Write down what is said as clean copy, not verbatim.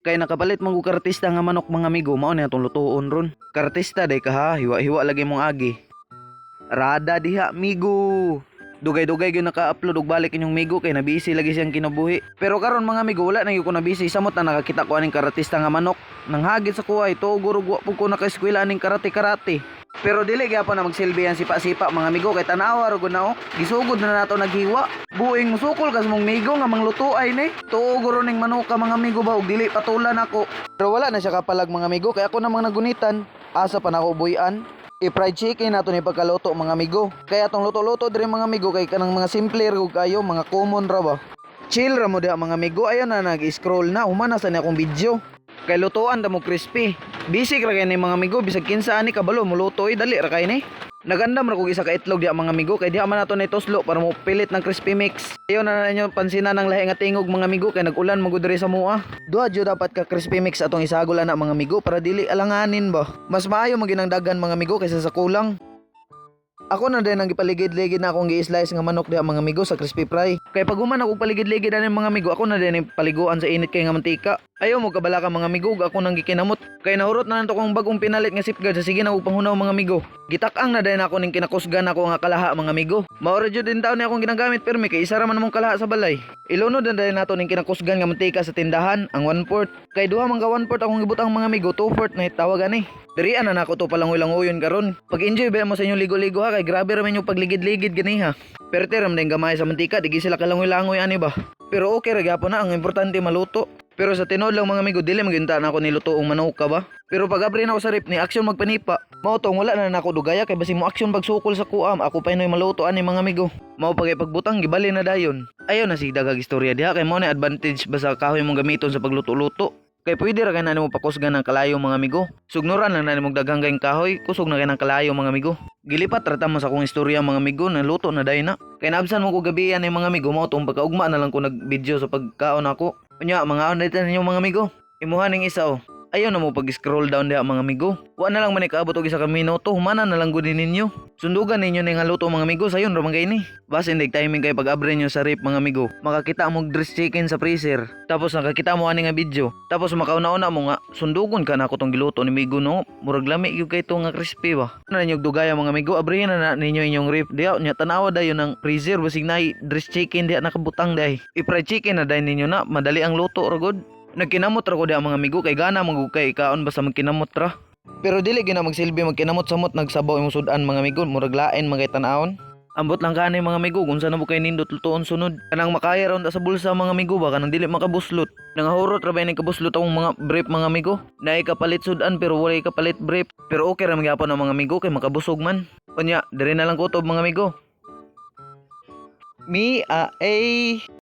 Kay nakapalit man ko kartista nga manok mga amigo, mao ni atong lutuon ron. Kartista day ka ha, hiwa-hiwa lagi mong agi. Rada diha amigo. Dugay-dugay gyud naka-upload og balik inyong migo kay nabisi lagi siyang kinabuhi. Pero karon mga amigo wala na gyud ko nabisi samot na nakakita ko aning karatista nga manok. Nang hagit sa kuway to guro wa pud ko naka-eskwela aning karate. Pero dili gyapon na magsilbi ang sipa-sipa mga amigo kay tanawa ra gud na gisugod na nato naghiwa. Buing musukol kas mong migo nga manglutuay ni. Tuo guro ning manok ka mga amigo ba og dili patulan ako. Pero wala na siya kapalag mga amigo kay ako namang nagunitan. Asa pa nako buyan. I-fried chicken nato ni pagkaluto mga amigo. Kaya atong luto-luto diri mga amigo kay kanang mga simple ra kayo, mga common ra ba. Chill ra mo diha mga amigo. Ayon na nag-scroll na humana sa ni akong video. Kay lutuan da mo crispy. Bisig ra kay ni mga amigo bisag kinsa ani kabalo muluto dali ra kay ni. Nagandam ra kog isa ka itlog diha mga amigo kay diha man nato ni toslo para mo pilit ng crispy mix. Ayon na ninyo pansinan ng lahi nga tingog mga amigo kay nagulan magud diri sa mua. Duha jud dapat ka crispy mix atong isagol na mga amigo para dili alanganin ba. Mas maayo maginang dagan mga amigo kaysa sa kulang. Ako na din ang gipaligid-ligid na akong gi-slice nga manok diha mga amigo sa crispy fry. Kay pag human ako paligid-ligid ani mga amigo, ako na din paliguan sa init kay nga mantika. Ayaw mo kabala ka mga amigo, ako nang gikinamot. Kay nahurot na nanto kong bagong pinalit nga safeguard sa sige na ug panghunaw mga amigo. Gitak-ang na din ako ning kinakusgan ako nga kalaha mga amigo. Maura jud din taon ni akong ginagamit permi kay isa ra man mong kalaha sa balay. Ilunod na din nato ning kinakusgan nga mantika sa tindahan, ang 1/4. Kay duha man ka 1/4 akong gibutang mga amigo, 2/4 na itawag ani. Dirian na nako to palangoy-langoyon karon. Pag-enjoy ba mo sa inyong ligo-ligo ha kay grabe ra man yung pagligid-ligid gani ha. Pero tiram din gamay sa mantika, di sila kalangoy-langoy ani ba. Pero okay ra gyapon na, ang importante maluto. Pero sa tinod lang mga amigo, dili maginta na ako niluto og manok ka ba. Pero pag abri na ako sa rip ni action magpanipa. Mao tong wala na nako dugaya kay basi mo action pagsukol sa kuam, ako pa inoy maluto ani mga amigo. Mao pagay pagbutang gibali na dayon. Ayo na si dagag istorya diha kay mo na advantage ba sa kahoy mong gamiton sa pagluto-luto. Kay pwede ra kay nimo pakusgan ng kalayo mga amigo. Sugnuran lang na nimo daghang kayong kahoy, kusog na kay ng kalayo mga amigo. Gilipat rata mo sa akong istorya mga amigo, naluto na dayon na. Kay naabsan mo ko gabihan ni mga amigo, mao tong pagkaugma na lang ko nag-video sa pagkaon ako. Unya mga on dito ninyo mga amigo. Imuha ning isa Ayaw na mo pag-scroll down diha mga amigo. Wa na lang man ikaabot og isa ka minuto, humana na lang gud ninyo. Sundugan ninyo ning haluto mga amigo, sayon ra man kay ni. Base indig timing kay pag-abre nyo sa rip mga amigo. Makakita mo dress chicken sa freezer. Tapos nakakita mo ani nga video. Tapos makauna-una mo nga sundugon ka na ako tong giluto ni migo no. Murag lami gyud kay to nga crispy ba. Na ninyo dugaya mga amigo, abrihin na ninyo inyong rip. Diha nya tanawa dayon ng freezer basig nay dress chicken diha nakabutang dahi. I-fried chicken na dayon ninyo na, madali ang luto ra gud. Nagkinamot ra ko diha mga amigo kay gana magug kay kaon basta magkinamot ra. Pero dili gyud na magsilbi magkinamot samot nagsabaw imong sudan mga amigo, murag lain magay tan-awon. Ambot lang kanay mga amigo kung saan mo kay nindot lutuon sunod. Kanang makaya ron sa bulsa mga amigo ba kanang dili makabuslot. Nangahurot ra ba ning kabuslot akong mga brief mga amigo. Naay kapalit sudan pero wala kapalit brief. Pero okay ra magyapon ang mga amigo kay makabusog man. Unya, diri na lang kutob mga amigo. Me